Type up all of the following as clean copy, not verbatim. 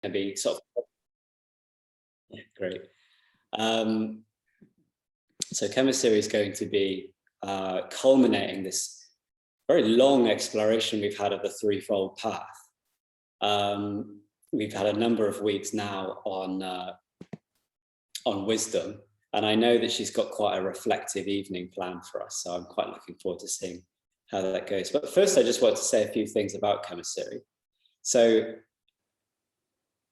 to be sort of, yeah, great. So chemistry is going to be culminating this very long exploration we've had of the threefold path. We've had a number of weeks now on wisdom, and I know that she's got quite a reflective evening planned for us, so I'm quite looking forward to seeing how that goes. But first, I just want to say a few things about chemistry. So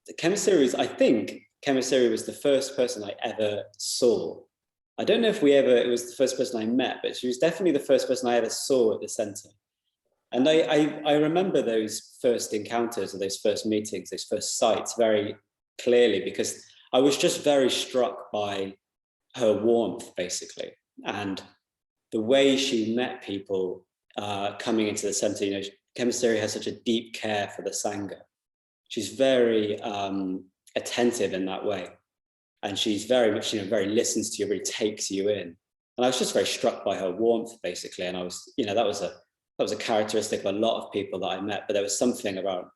the chemistry, I think chemistry was the first person I ever saw. I don't know if it was the first person I met, but she was definitely the first person I ever saw at the center. And I remember those first encounters or those first meetings, those first sights very clearly, because I was just very struck by her warmth, basically, and the way she met people coming into the center. You know, chemistry has such a deep care for the Sangha. She's very attentive in that way. And she's very much, you know, very listens to you, really takes you in. And I was just very struck by her warmth, basically. And I was, you know, that was a characteristic of a lot of people that I met. But there was something about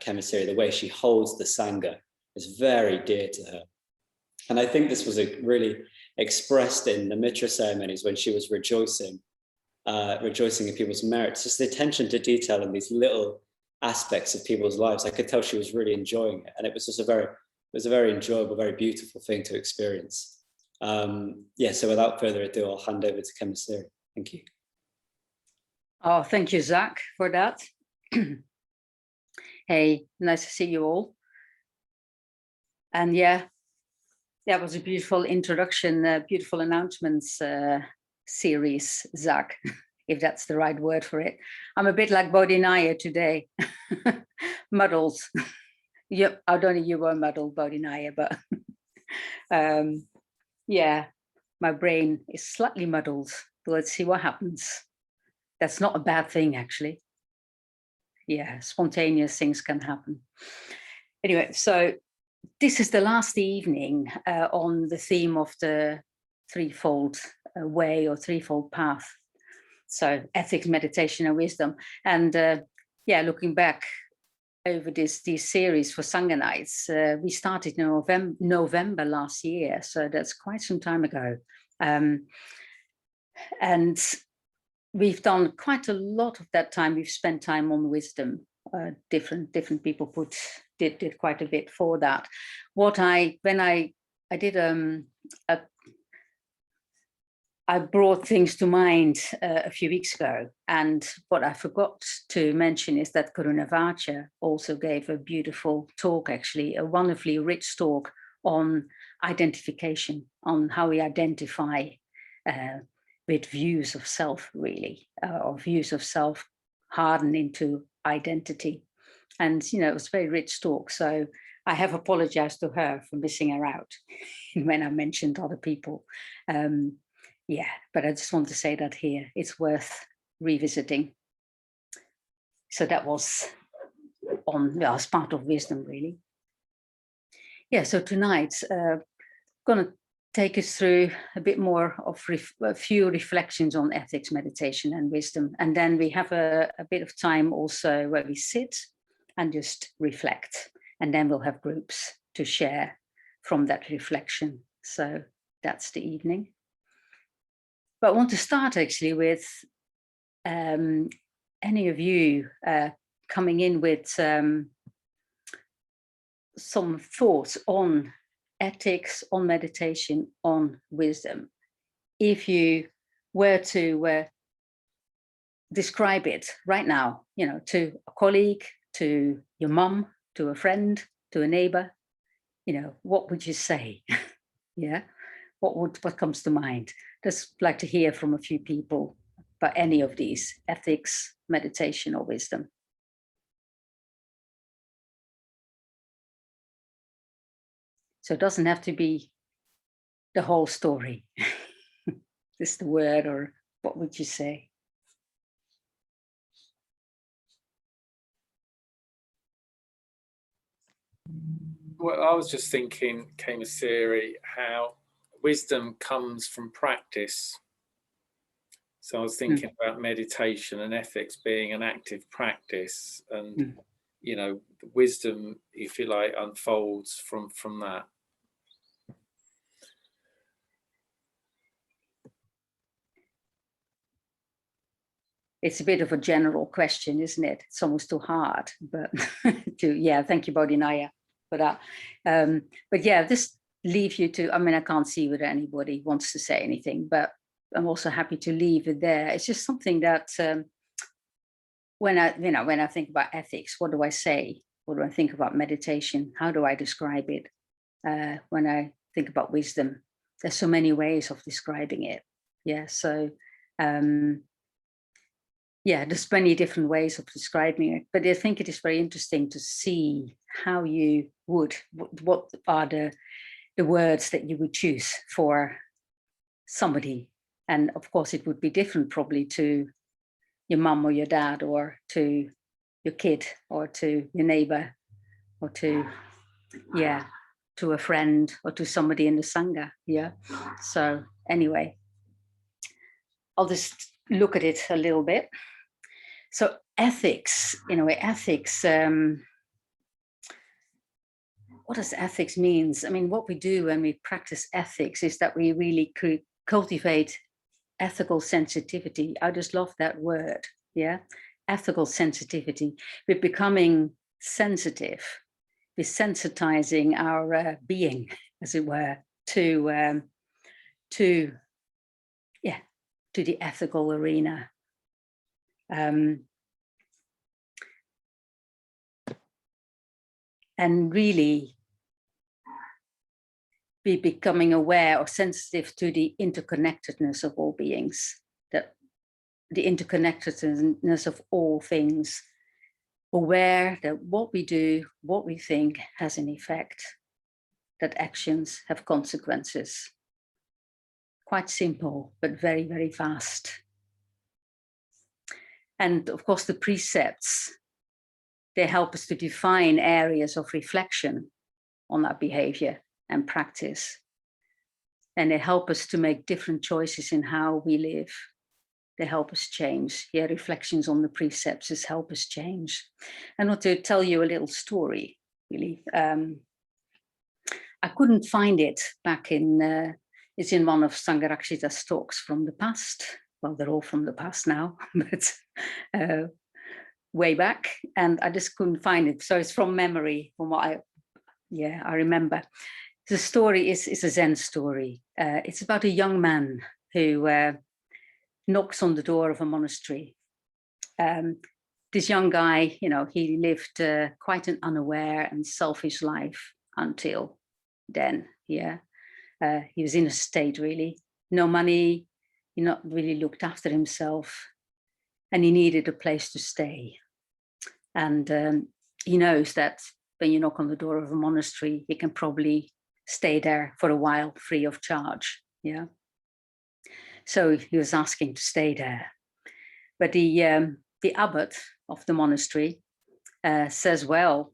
chemistry, the way she holds the Sangha is very dear to her. And I think this was really expressed in the Mitra ceremonies when she was rejoicing in people's merits, just the attention to detail in these little aspects of people's lives. I could tell she was really enjoying it. And it was just a very enjoyable, very beautiful thing to experience. Yeah, so without further ado, I'll hand over to Chemistry. Thank you. Oh, thank you, Zach, for that. Hey, nice to see you all. And yeah, that was a beautiful introduction, beautiful announcements series, Zach, if that's the right word for it. I'm a bit like Bodhinaya today, muddled. Yep, I don't know you were muddled, Bodhinaya, but yeah, my brain is slightly muddled. Let's see what happens. That's not a bad thing, actually. Yeah, spontaneous things can happen. Anyway, so this is the last evening on the theme of the threefold way or threefold path. So ethics, meditation, and wisdom. And yeah, looking back over this series for Sangha Nights, we started in November last year, so that's quite some time ago. And we've done quite a lot of that time. We've spent time on wisdom. Different people did quite a bit for that. When I did I brought things to mind a few weeks ago, and what I forgot to mention is that Karunavacha also gave a beautiful talk, actually, a wonderfully rich talk on identification, on how we identify with views of self, really, or views of self harden into identity. And, you know, it was a very rich talk. So I have apologized to her for missing her out when I mentioned other people. Yeah, but I just want to say that here, it's worth revisiting. So that was as part of wisdom, really. Yeah, so tonight, going to take us through a bit more of a few reflections on ethics, meditation, and wisdom. And then we have a bit of time also where we sit and just reflect. And then we'll have groups to share from that reflection. So that's the evening. But I want to start actually with any of you coming in with some thoughts on ethics, on meditation, on wisdom. If you were to describe it right now, you know, to a colleague, to your mum, to a friend, to a neighbor, you know, what would you say? Yeah, what comes to mind? Just like to hear from a few people about any of these: ethics, meditation, or wisdom. So it doesn't have to be the whole story. Just the word, or what would you say? Well, I was just thinking, Kamasiri, how wisdom comes from practice. So I was thinking about meditation and ethics being an active practice, and you know, wisdom, if you like, unfolds from that. It's a bit of a general question, isn't it? It's almost too hard, but yeah, thank you, Bodhinaya, for that. But yeah, just leave you to, I mean, I can't see whether anybody wants to say anything, but I'm also happy to leave it there. It's just something that when I think about ethics, what do I say? What do I think about meditation? How do I describe it? When I think about wisdom, there's so many ways of describing it. Yeah, so yeah, there's many different ways of describing it, but I think it is very interesting to see how you would, what are the words that you would choose for somebody. And of course, it would be different probably to your mum or your dad, or to your kid, or to your neighbor, or to, yeah, to a friend, or to somebody in the Sangha. Yeah. So anyway, I'll just look at it a little bit. So ethics, in a way, ethics, what does ethics means? I mean, what we do when we practice ethics is that we really cultivate ethical sensitivity. I just love that word, yeah? Ethical sensitivity. We're becoming sensitive. We're sensitizing our being, as it were, to the ethical arena. And really be becoming aware or sensitive to the interconnectedness of all beings, that the interconnectedness of all things, aware that what we do, what we think has an effect, that actions have consequences. Quite simple, but very, very fast. And of course, the precepts, they help us to define areas of reflection on our behavior and practice. And they help us to make different choices in how we live. They help us change. Yeah, reflections on the precepts is help us change. I want to tell you a little story, really. I couldn't find it back in, it's in one of Sangharakshita's talks from the past. Well, they're all from the past now, but way back, and I just couldn't find it. So it's from memory, from what I remember. The story is a Zen story. It's about a young man who knocks on the door of a monastery. This young guy, you know, he lived quite an unaware and selfish life until then. Yeah, he was in a state, really, no money, he not really looked after himself, and he needed a place to stay. And he knows that when you knock on the door of a monastery, you can probably stay there for a while free of charge. Yeah. So he was asking to stay there, but the abbot of the monastery says, well,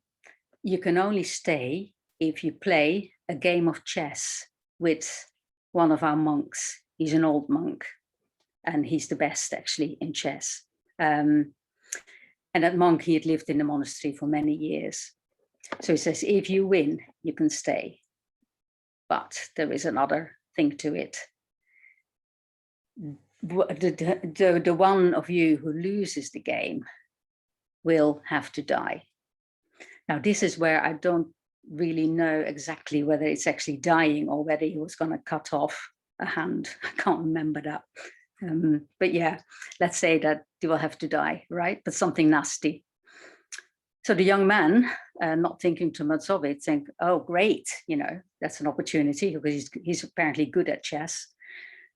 you can only stay if you play a game of chess with one of our monks. He's an old monk, and he's the best actually in chess. And that monk, he had lived in the monastery for many years. So he says, if you win, you can stay. But there is another thing to it. The one of you who loses the game will have to die. Now, this is where I don't really know exactly whether it's actually dying or whether he was going to cut off a hand. I can't remember that. But yeah, let's say that he will have to die, right? But something nasty. So the young man, not thinking too much of it, think, oh, great, you know, that's an opportunity, because he's apparently good at chess.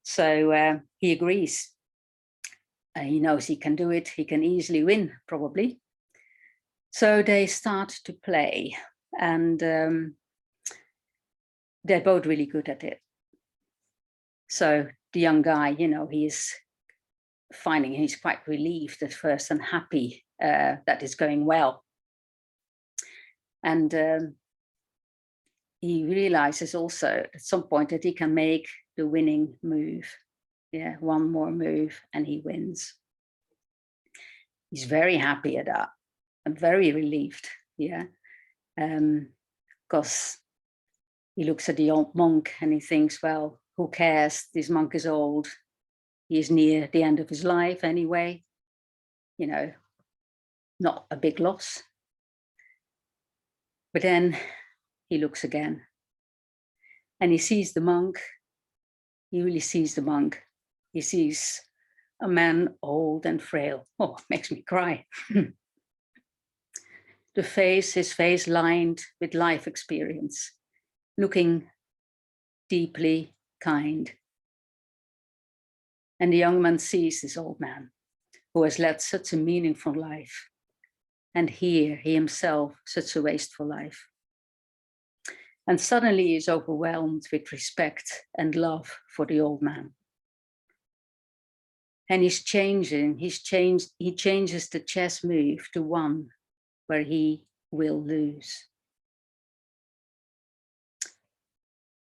So he agrees. He knows he can do it. He can easily win, probably. So they start to play, and they're both really good at it. So the young guy, you know, he's finding he's quite relieved at first and happy that it's going well. And he realizes also at some point that he can make the winning move. Yeah, one more move and he wins. He's very happy at that. I'm very relieved, yeah, because he looks at the old monk and he thinks, well, who cares? This monk is old. He is near the end of his life anyway. You know, not a big loss. But then he looks again and he sees the monk. He really sees the monk. He sees a man old and frail. Oh, it makes me cry. His face lined with life experience, looking deeply kind. And the young man sees this old man who has led such a meaningful life. And here he himself, such a wasteful life. And suddenly he is overwhelmed with respect and love for the old man. And he changes the chess move to one where he will lose.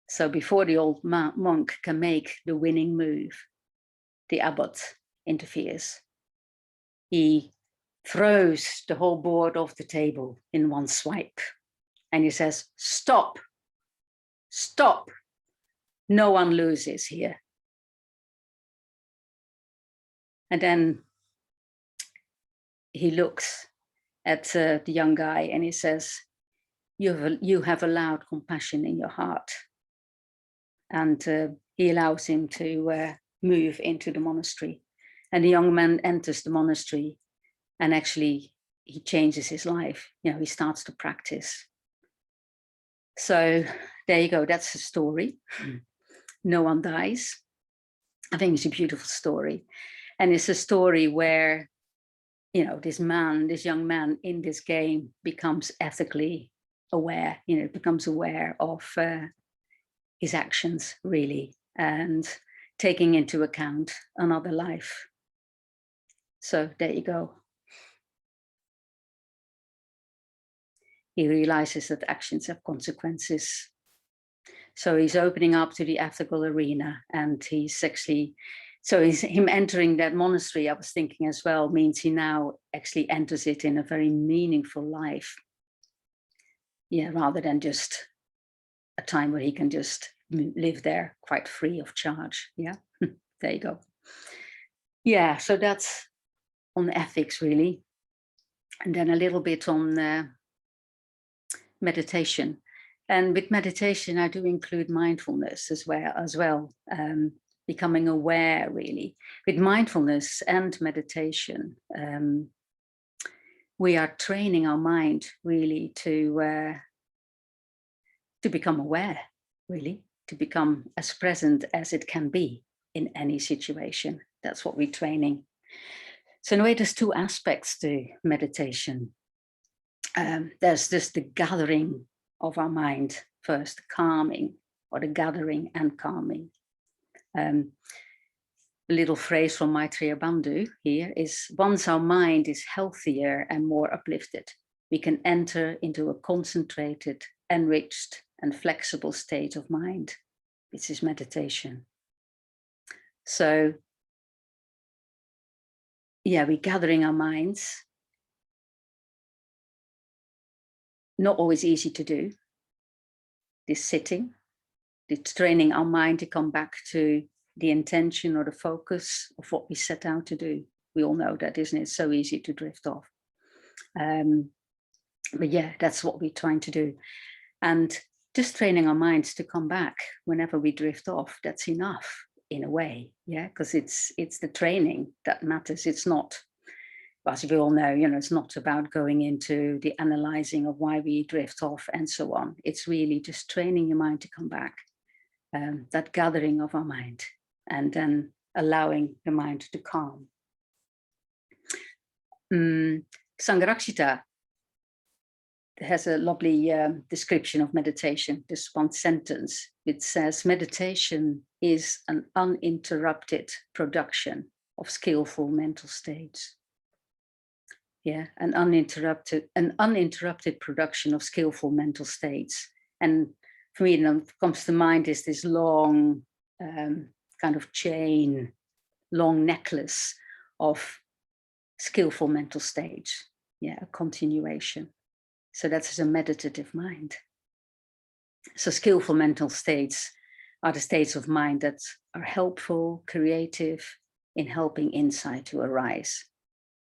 So before the old monk can make the winning move, the abbot interferes. He throws the whole board off the table in one swipe. And he says, stop, stop. No one loses here. And then he looks at the young guy and he says, you have allowed compassion in your heart. And he allows him to move into the monastery. And the young man enters the monastery and actually he changes his life. You know, he starts to practice. So there you go. That's the story. No one dies. I think it's a beautiful story. And it's a story where, you know, this young man in this game becomes ethically aware, you know, becomes aware of his actions really, and taking into account another life. So there you go. He realizes that actions have consequences. So he's opening up to the ethical arena, and he's actually, so him entering that monastery, I was thinking as well, means he now actually enters it in a very meaningful life. Yeah, rather than just a time where he can just live there quite free of charge. Yeah, there you go. Yeah, so that's on ethics really. And then a little bit on meditation. And with meditation, I do include mindfulness as well, becoming aware really. With mindfulness and meditation, we are training our mind really to become aware, really, to become as present as it can be in any situation. That's what we're training. So in a way, there's two aspects to meditation. There's just the gathering of our mind first, calming, or the gathering and calming. A little phrase from Maitreya Bandhu here is, once our mind is healthier and more uplifted, we can enter into a concentrated, enriched and flexible state of mind, which is meditation. So yeah, we're gathering our minds. Not always easy to do. This sitting, it's training our mind to come back to the intention or the focus of what we set out to do. We all know that, isn't it? It's so easy to drift off. But yeah, that's what we're trying to do. And just training our minds to come back whenever we drift off, that's enough in a way, yeah, because it's the training that matters. It's not, as we all know, you know, it's not about going into the analyzing of why we drift off and so on. It's really just training your mind to come back, that gathering of our mind, and then allowing the mind to calm. Sangha has a lovely description of meditation, this one sentence. It says, meditation is an uninterrupted production of skillful mental states. Yeah, an uninterrupted production of skillful mental states. And for me, what comes to mind is this long kind of chain, long necklace of skillful mental states. Yeah, a continuation. So that's a meditative mind. So skillful mental states are the states of mind that are helpful, creative in helping insight to arise.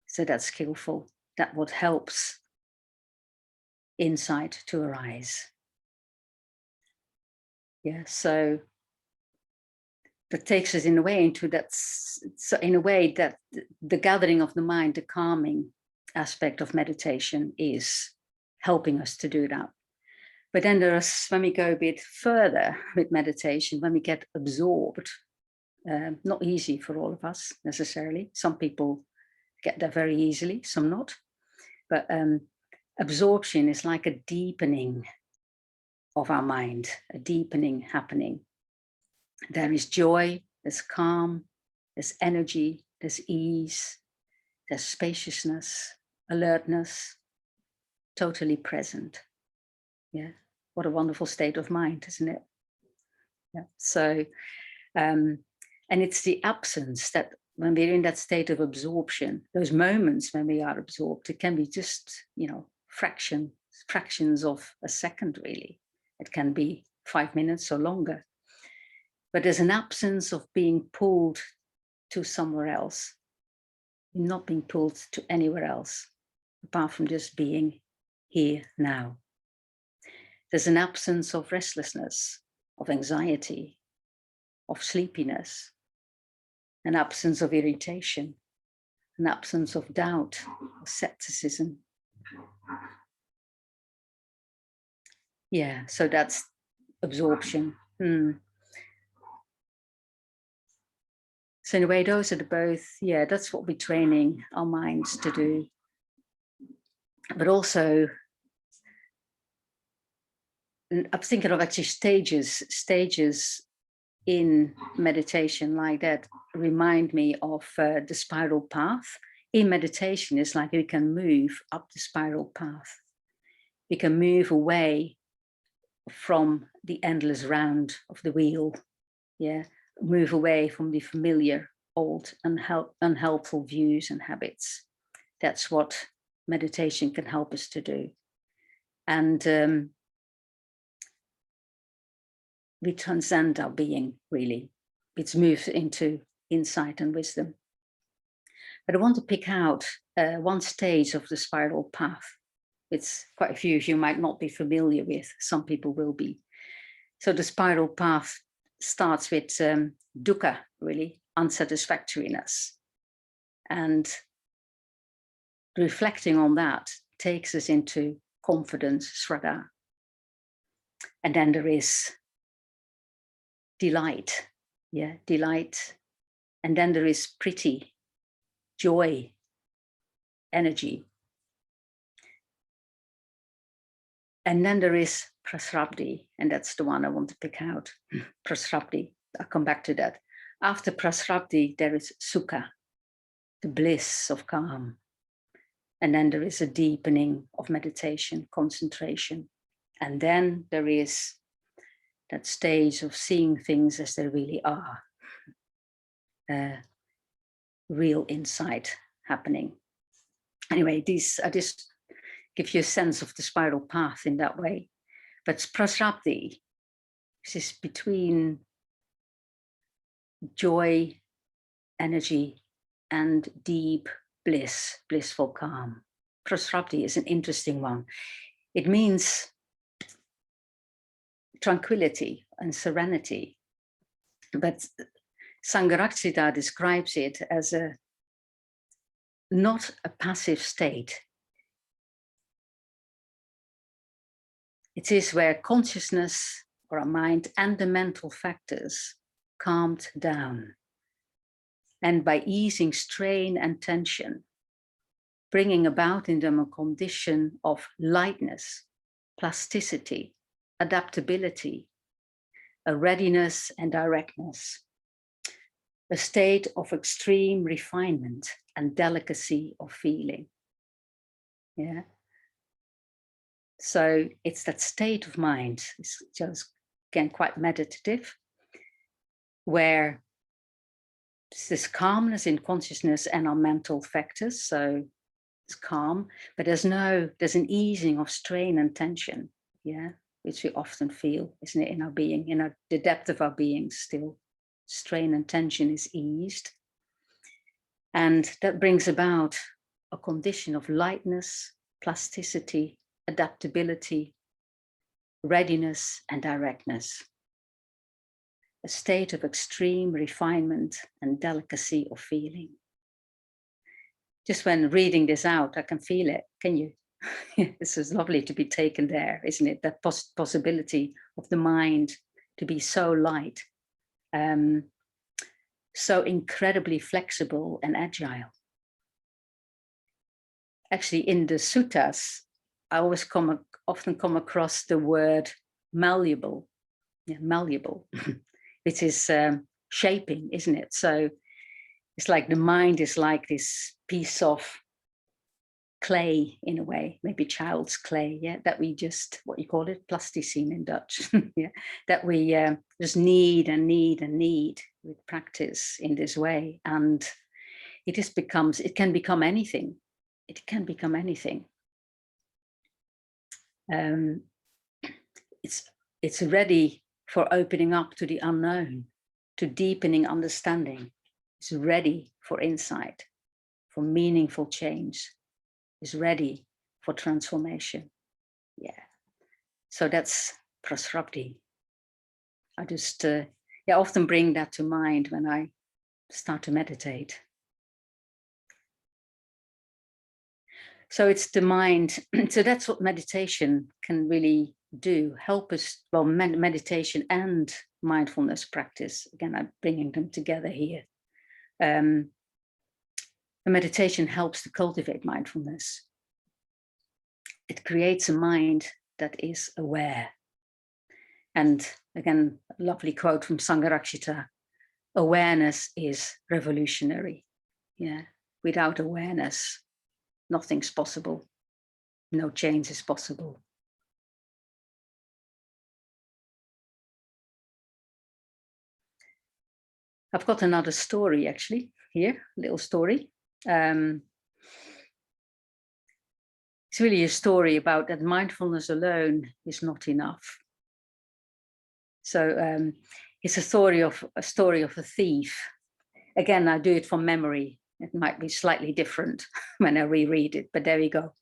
So that's skillful. That what helps insight to arise. Yeah, so that takes us in a way into that, so in a way that the gathering of the mind, the calming aspect of meditation is helping us to do that. But then there's, when we go a bit further with meditation, when we get absorbed, not easy for all of us necessarily. Some people get there very easily, some not. But absorption is like a deepening of our mind, a deepening happening. There is joy, there's calm, there's energy, there's ease, there's spaciousness, alertness, totally present. Yeah, what a wonderful state of mind, isn't it? Yeah. So, and it's the absence that when we're in that state of absorption, those moments when we are absorbed, it can be just, you know, fractions of a second, really. It can be 5 minutes or longer. But there's an absence of being pulled to somewhere else, not being pulled to anywhere else, apart from just being here now. There's an absence of restlessness, of anxiety, of sleepiness, an absence of irritation, an absence of doubt, of skepticism. Yeah, so that's absorption. So in a way, those are the both, yeah, that's what we're training our minds to do. But also, I'm thinking of actually stages in meditation like that remind me of the spiral path. In meditation, it's like we can move up the spiral path. We can move away from the endless round of the wheel. Yeah, move away from the familiar, old, unhelpful views and habits. That's what meditation can help us to do. And we transcend our being, really. It's moved into insight and wisdom. But I want to pick out one stage of the spiral path. It's quite a few of you might not be familiar with, some people will be. So the spiral path starts with dukkha, really, unsatisfactoriness. And reflecting on that takes us into confidence, shraddha. And then there is delight, yeah, delight. And then there is priti, joy, energy. And then there is prasrabdhi, and that's the one I want to pick out. Prasrabdhi, I'll come back to that. After prasrabdhi, there is sukha, the bliss of calm. And then there is a deepening of meditation, concentration. And then there is that stage of seeing things as they really are. Real insight happening. Anyway, I just give you a sense of the spiral path in that way. But prasrabdhi, this is between joy, energy, and deep bliss, blissful calm. Prasrabdhi is an interesting one. It means tranquility and serenity. But Sangha describes it as not a passive state. It is where consciousness or our mind and the mental factors calmed down. And by easing strain and tension, bringing about in them a condition of lightness, plasticity, adaptability, a readiness and directness, a state of extreme refinement and delicacy of feeling. Yeah. So it's that state of mind, it's just, again, quite meditative, where there's this calmness in consciousness and our mental factors. So it's calm, but there's an easing of strain and tension, yeah, which we often feel, isn't it, in our being, in the depth of our being. Still, strain and tension is eased, and that brings about a condition of lightness, plasticity, adaptability, readiness, and directness. A state of extreme refinement and delicacy of feeling. Just when reading this out, I can feel it. Can you? This is lovely to be taken there, isn't it? That possibility of the mind to be so light, so incredibly flexible and agile. Actually, in the suttas, I always often come across the word malleable. Yeah, malleable, which is shaping, isn't it? So it's like the mind is like this piece of clay in a way, maybe child's clay, yeah, that we just, what you call it, plasticine in Dutch, yeah, that we just need and need and need with practice in this way. And it just becomes, it can become anything. It can become anything. It's ready for opening up to the unknown, to deepening understanding. It's ready for insight, for meaningful change. It's ready for transformation. Yeah. So that's prasrabdhi. I just often bring that to mind when I start to meditate. So it's the mind. So that's what meditation can really do. Help us, well, meditation and mindfulness practice. Again, I'm bringing them together here. The meditation helps to cultivate mindfulness. It creates a mind that is aware. And again, a lovely quote from Sangha: awareness is revolutionary. Yeah, without awareness, nothing's possible. No change is possible. I've got another story actually here, a little story. It's really a story about that mindfulness alone is not enough. So it's a story of a thief. Again, I do it from memory. It might be slightly different when I reread it, but there we go.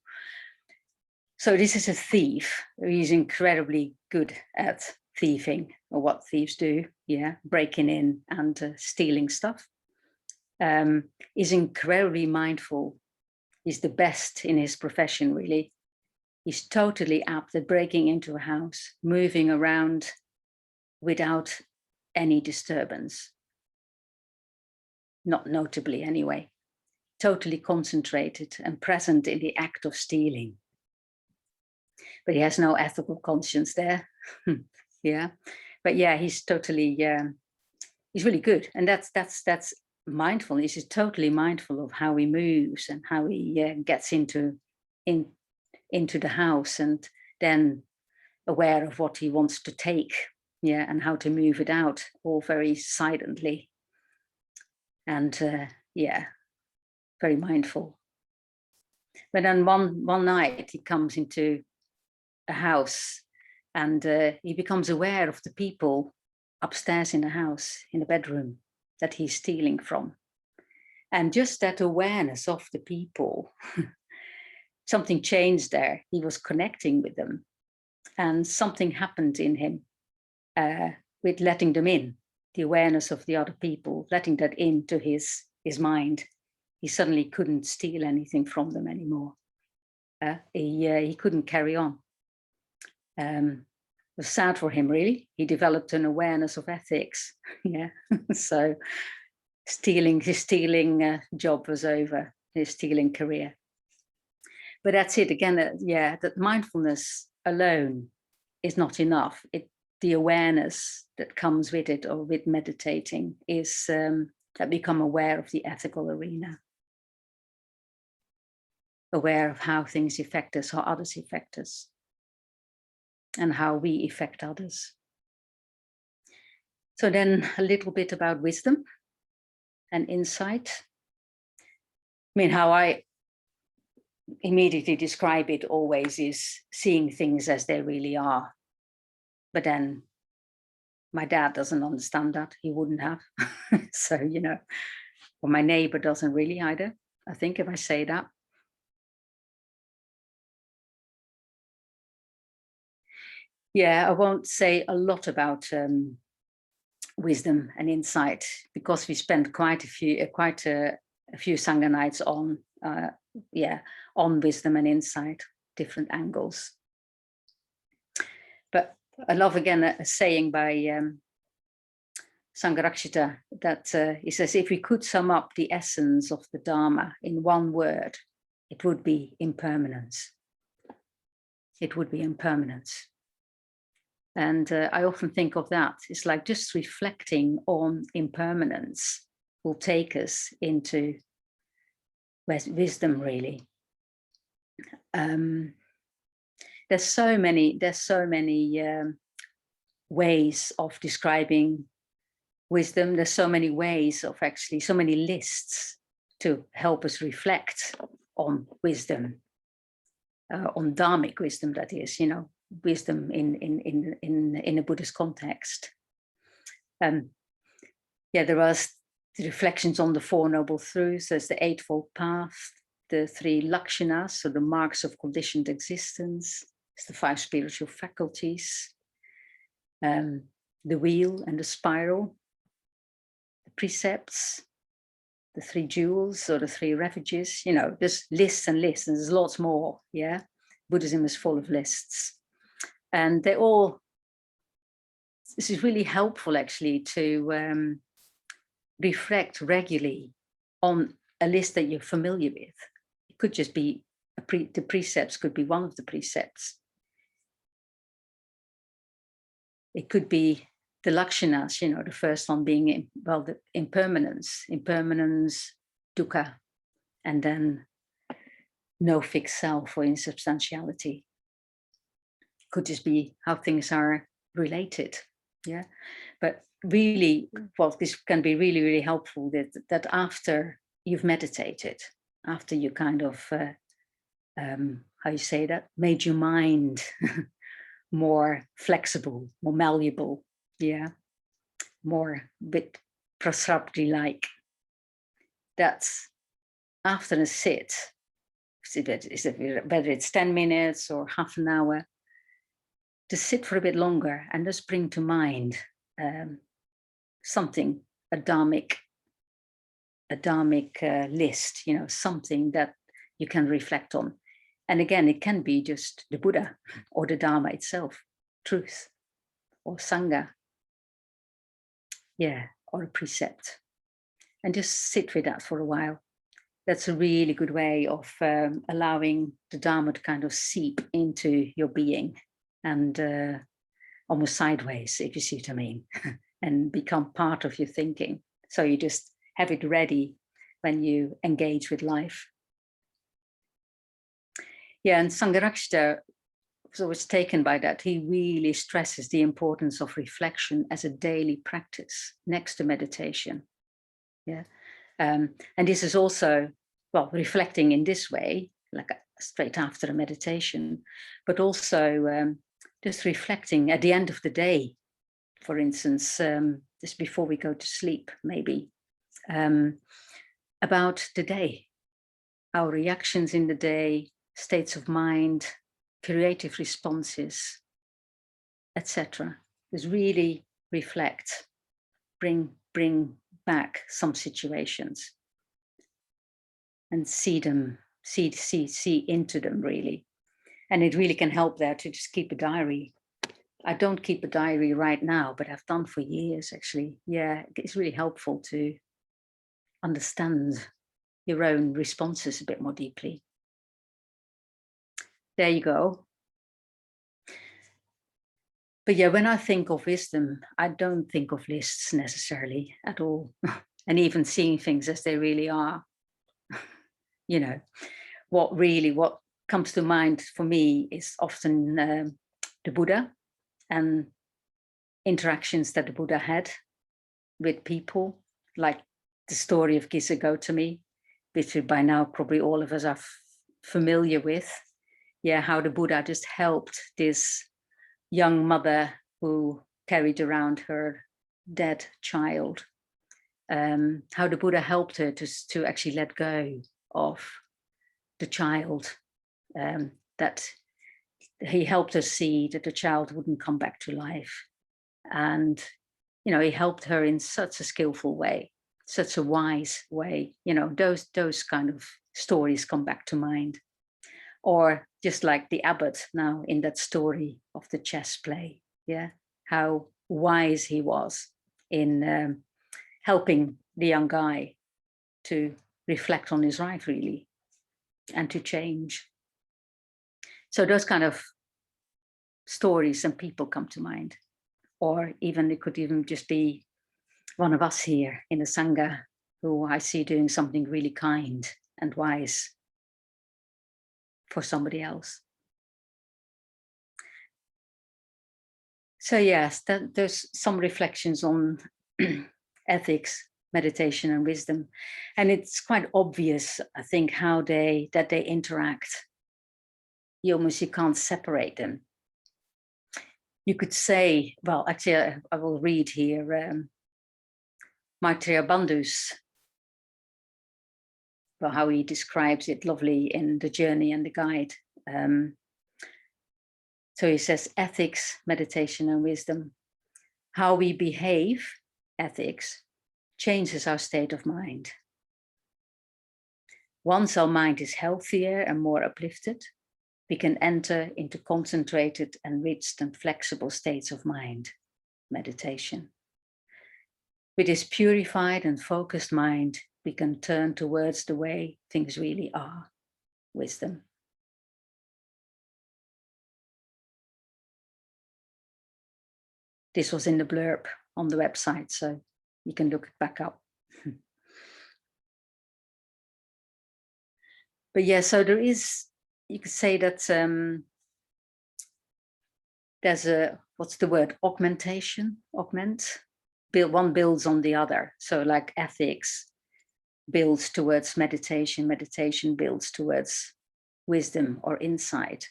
So this is a thief. He's incredibly good at thieving, or what thieves do, yeah, breaking in and stealing stuff. He's incredibly mindful. He's the best in his profession, really. He's totally apt at breaking into a house, moving around without any disturbance. Not notably anyway. Totally concentrated and present in the act of stealing. But he has no ethical conscience there. Yeah. But yeah, he's totally, he's really good. And that's mindfulness. He's totally mindful of how he moves and how he gets into the house, and then aware of what he wants to take, yeah, and how to move it out, all very silently. And yeah, very mindful. But then one night he comes into a house, and he becomes aware of the people upstairs in the house, in the bedroom that he's stealing from. And just that awareness of the people, something changed there. He was connecting with them, and something happened in him with letting them in, the awareness of the other people, letting that into his mind. He suddenly couldn't steal anything from them anymore. He couldn't carry on. It was sad for him, really. He developed an awareness of ethics. Yeah, so his stealing job was over, his stealing career. But that's it again. Yeah, that mindfulness alone is not enough. The awareness that comes with it, or with meditating, is that become aware of the ethical arena, aware of how things affect us, how others affect us, and how we affect others. So then a little bit about wisdom and insight. I mean, how I immediately describe it always is seeing things as they really are. But then my dad doesn't understand that. He wouldn't have. So, you know, or my neighbor doesn't really either, I think, if I say that. Yeah, I won't say a lot about wisdom and insight, because we spent quite a few Sangha nights on on wisdom and insight, different angles. But I love again a saying by Sangharakshita that he says, if we could sum up the essence of the Dharma in one word, it would be impermanence. It would be impermanence. And I often think of that. It's like just reflecting on impermanence will take us into wisdom, really. There's so many ways of describing wisdom. There's so many ways of actually, so many lists to help us reflect on wisdom, on dharmic wisdom, that is, you know, wisdom in a Buddhist context. There are the reflections on the Four Noble Truths. There's the Eightfold Path, the three lakshanas, so the marks of conditioned existence. It's the five spiritual faculties, the wheel and the spiral, the precepts, the three jewels or the three refuges. You know, there's lists and lists, and there's lots more. Yeah, Buddhism is full of lists. And they all, this is really helpful actually to reflect regularly on a list that you're familiar with. It could just be, the precepts could be one of the precepts. It could be the lakshanas, you know, the first one being, well, the impermanence, dukkha, and then no fixed self or insubstantiality. Could just be how things are related, yeah. But really, well, this can be really, really helpful that after you've meditated, after you kind of, how you say that, made your mind more flexible, more malleable, yeah, more bit prasarabdhi-like. That's after a sit, whether it's 10 minutes or half an hour, to sit for a bit longer and just bring to mind something, a dharmic list, you know, something that you can reflect on. And again, it can be just the Buddha or the Dharma itself, truth or Sangha, yeah, or a precept, and just sit with that for a while. That's a really good way of allowing the Dharma to kind of seep into your being, and almost sideways, if you see what I mean, and become part of your thinking. So you just have it ready when you engage with life. Yeah, and Sangharakshita was always taken by that. He really stresses the importance of reflection as a daily practice next to meditation. Yeah, and this is also, well, reflecting in this way, like straight after a meditation, but also just reflecting at the end of the day, for instance, just before we go to sleep, maybe, about the day, our reactions in the day, states of mind, creative responses, etc. Just really reflect, bring back some situations and see them, see into them, really. And it really can help there to just keep a diary. I don't keep a diary right now, but I've done for years, actually. Yeah, it's really helpful to understand your own responses a bit more deeply. There you go. But yeah, when I think of wisdom, I don't think of lists necessarily at all. And even seeing things as they really are. You know, what comes to mind for me is often the Buddha and interactions that the Buddha had with people, like the story of Gisa Gotami, which by now probably all of us are familiar with. Yeah, how the Buddha just helped this young mother who carried around her dead child. How the Buddha helped her to actually let go of the child. That he helped her see that the child wouldn't come back to life. And, you know, he helped her in such a skillful way, such a wise way. You know, those kind of stories come back to mind. Or just like the abbot now in that story of the chess play, yeah, how wise he was in helping the young guy to reflect on his life, really, and to change. So those kind of stories and people come to mind. Or even it could even just be one of us here in the Sangha who I see doing something really kind and wise for somebody else. So yes, there's some reflections on ethics, meditation and wisdom. And it's quite obvious, I think, how they interact. You can't separate them. You could say, well, actually, I will read here Maitreya Bandhu's, well, how he describes it lovely in The Journey and the Guide. So he says, ethics, meditation and wisdom. How we behave, ethics, changes our state of mind. Once our mind is healthier and more uplifted, we can enter into concentrated, enriched and flexible states of mind, meditation. With this purified and focused mind, we can turn towards the way things really are, wisdom. This was in the blurb on the website, so you can look it back up. But yeah, so there is, you could say that there's a, what's the word, augmentation, one builds on the other. So like ethics builds towards meditation, meditation builds towards wisdom or insight.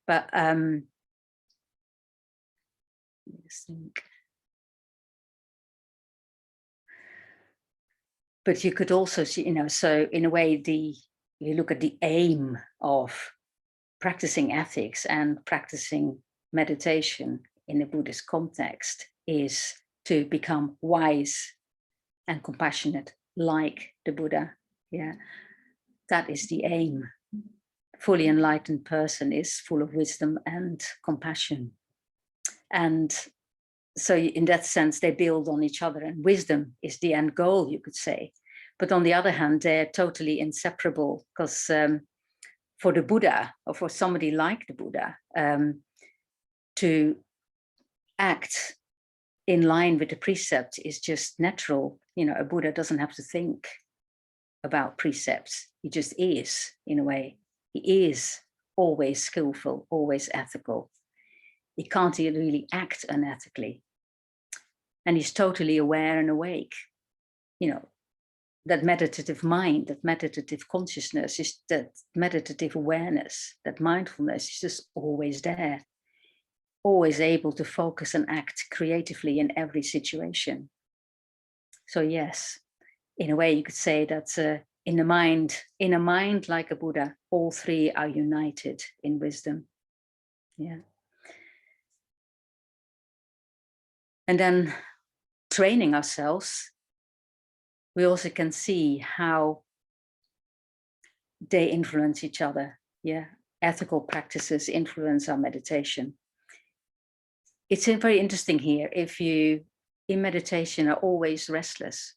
But let's think. But you could also see, you know, so in a way, you look at the aim of practicing ethics and practicing meditation in a Buddhist context is to become wise and compassionate like the Buddha. Yeah, that is the aim. Fully enlightened person is full of wisdom and compassion. And so in that sense, they build on each other, and wisdom is the end goal, you could say. But on the other hand, they're totally inseparable, because for the Buddha, or for somebody like the Buddha, to act in line with the precept is just natural. You know, a Buddha doesn't have to think about precepts. He just is, in a way. He is always skillful, always ethical. He can't really act unethically. And he's totally aware and awake. You know, that meditative mind, that meditative consciousness, is that meditative awareness, that mindfulness is just always there, always able to focus and act creatively in every situation. So yes, in a way you could say that in a mind like a Buddha, all three are united in wisdom. Yeah. And then training ourselves, we also can see how they influence each other. Yeah, ethical practices influence our meditation. It's very interesting here. If you, in meditation, are always restless,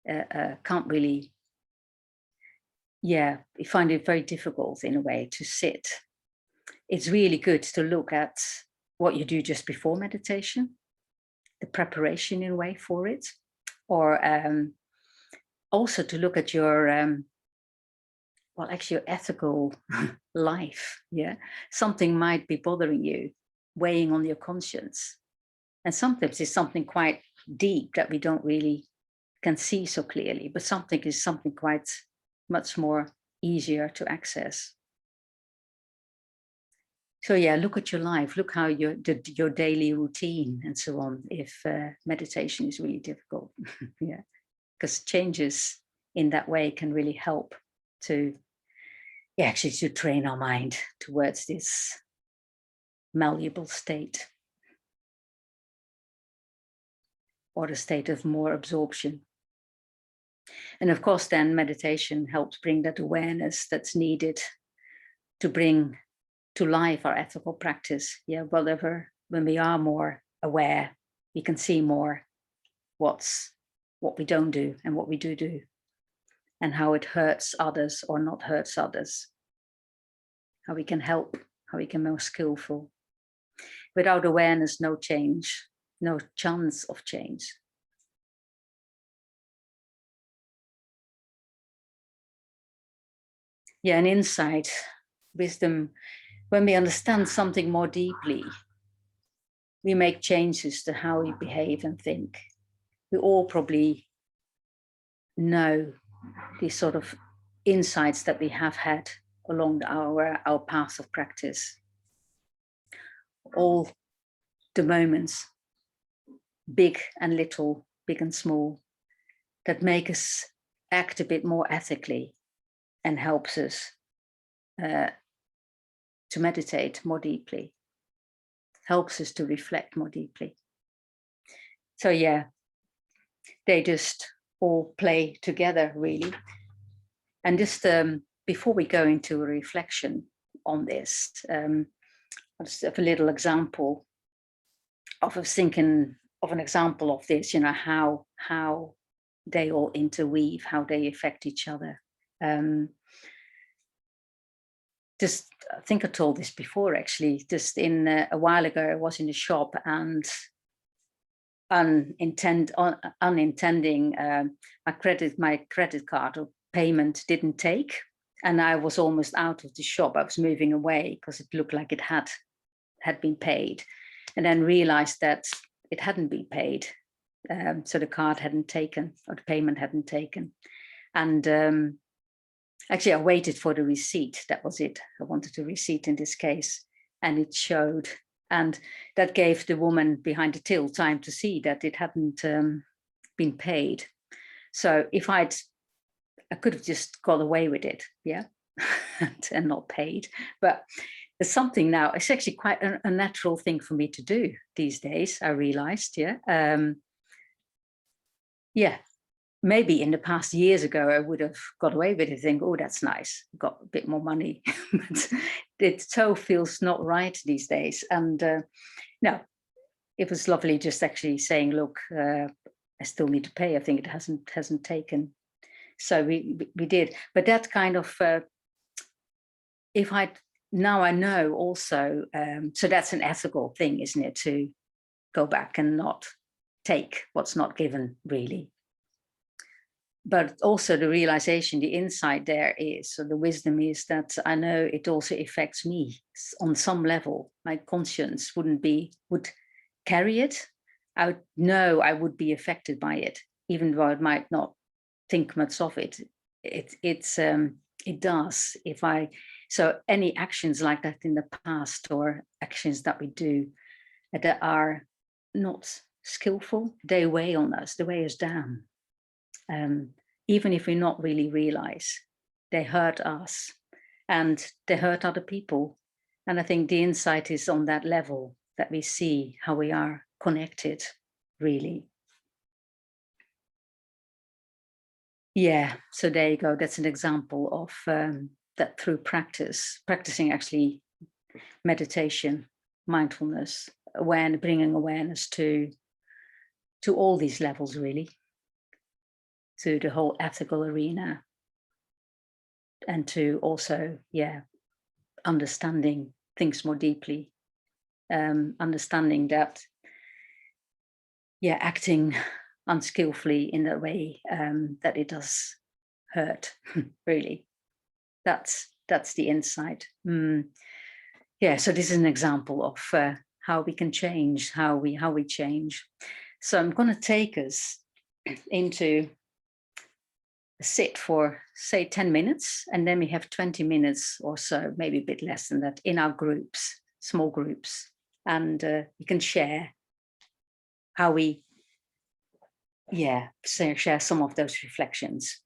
can't really, you find it very difficult in a way to sit. It's really good to look at what you do just before meditation, the preparation in a way for it, or also to look at your, well, actually your ethical life. Yeah, something might be bothering you, weighing on your conscience. And sometimes it's something quite deep that we don't really can see so clearly, but something is something quite much more easier to access. So yeah, look at your life, look how your daily routine and so on, if meditation is really difficult. Yeah, because changes in that way can really help to, yeah, actually to train our mind towards this malleable state, or a state of more absorption. And of course, then meditation helps bring that awareness that's needed to bring to life our ethical practice. Yeah, whatever, when we are more aware, we can see more what we don't do and what we do, and how it hurts others or not hurts others, how we can help, how we can be more skillful. Without awareness, no change, no chance of change. Yeah, and insight, wisdom, when we understand something more deeply, we make changes to how we behave and think. We all probably know these sort of insights that we have had along our path of practice. All the moments, big and little, big and small, that make us act a bit more ethically and helps us to meditate more deeply, helps us to reflect more deeply. So yeah, they just all play together really. And just before we go into a reflection on this, I'll just have a little example of thinking of an example of this, you know, how they all interweave, how they affect each other. Just, I think I told this before actually, just in a while ago, I was in the shop and unintending, my credit card or payment didn't take. And I was almost out of the shop. I was moving away because it looked like it had been paid. And then realized that it hadn't been paid. So the card hadn't taken, or the payment hadn't taken. And actually, I waited for the receipt. That was it. I wanted a receipt in this case. And it showed. And that gave the woman behind the till time to see that it hadn't been paid. So if I could have just got away with it, yeah, and not paid. But there's something now, it's actually quite a natural thing for me to do these days, I realized, yeah. Yeah, maybe in the past years ago, I would have got away with it, think, oh, that's nice, got a bit more money. But it so feels not right these days. And no, it was lovely just actually saying, look, I still need to pay. I think it hasn't taken. So we did. But that kind of, now I know also, so that's an ethical thing, isn't it? To go back and not take what's not given, really. But also the realization, the insight there is, so the wisdom is that I know it also affects me on some level. My conscience would carry it. I would know I would be affected by it, even though I might not think much of it. It does. So any actions like that in the past, or actions that we do that are not skillful, they weigh on us, they weigh us down. Even if we not really realize, they hurt us and they hurt other people. And I think the insight is on that level, that we see how we are connected, really. Yeah, so there you go. That's an example of that through practicing actually meditation, mindfulness, bringing awareness to all these levels, really. To the whole ethical arena, and to also, yeah, understanding things more deeply, understanding that, yeah, acting unskillfully in that way, that it does hurt, really. That's the insight. Yeah, so this is an example of how we can change, how we change. So I'm going to take us into sit for, say, 10 minutes, and then we have 20 minutes or so, maybe a bit less than that, in our groups, small groups. And we can share how we, share some of those reflections.